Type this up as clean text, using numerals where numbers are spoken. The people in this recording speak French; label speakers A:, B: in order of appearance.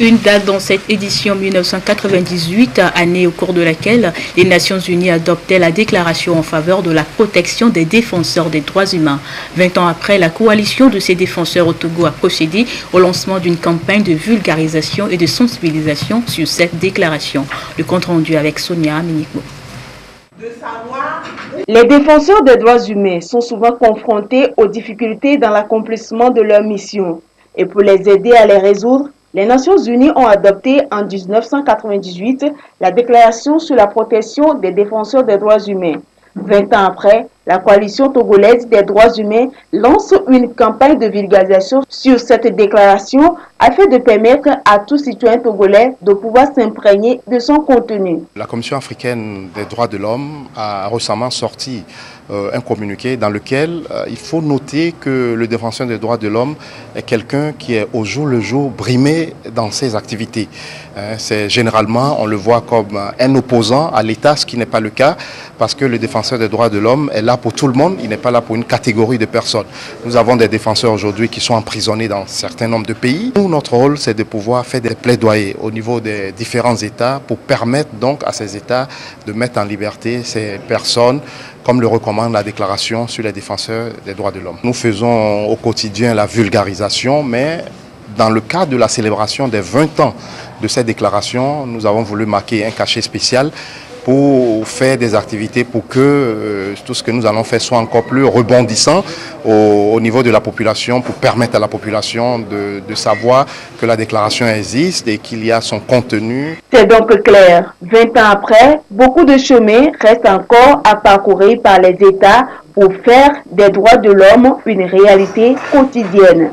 A: Une date dans cette édition 1998, année au cours de laquelle les Nations Unies adoptaient la déclaration en faveur de la protection des défenseurs des droits humains. 20 ans après, la coalition de ces défenseurs au Togo a procédé au lancement d'une campagne de vulgarisation et de sensibilisation sur cette déclaration. Le compte rendu avec Sonia Miniko.
B: Les défenseurs des droits humains sont souvent confrontés aux difficultés dans l'accomplissement de leur mission. Et pour les aider à les résoudre, les Nations Unies ont adopté en 1998 la Déclaration sur la protection des défenseurs des droits humains. 20 ans après, la coalition togolaise des droits humains lance une campagne de vulgarisation sur cette déclaration afin de permettre à tout citoyen togolais de pouvoir s'imprégner de son contenu.
C: La Commission africaine des droits de l'homme a récemment sorti un communiqué dans lequel il faut noter que le défenseur des droits de l'homme est quelqu'un qui est au jour le jour brimé dans ses activités. C'est généralement, on le voit comme un opposant à l'État, ce qui n'est pas le cas, parce que le défenseur des droits de l'homme est là pour tout le monde, il n'est pas là pour une catégorie de personnes. Nous avons des défenseurs aujourd'hui qui sont emprisonnés dans un certain nombre de pays. Nous, notre rôle, c'est de pouvoir faire des plaidoyers au niveau des différents États pour permettre donc à ces États de mettre en liberté ces personnes, comme le recommande la Déclaration sur les défenseurs des droits de l'homme. Nous faisons au quotidien la vulgarisation, mais dans le cadre de la célébration des 20 ans de cette déclaration, nous avons voulu marquer un cachet spécial pour faire des activités pour que tout ce que nous allons faire soit encore plus rebondissant au niveau de la population, pour permettre à la population de savoir que la déclaration existe et qu'il y a son contenu.
B: C'est donc clair. 20 ans après, beaucoup de chemin reste encore à parcourir par les États pour faire des droits de l'homme une réalité quotidienne.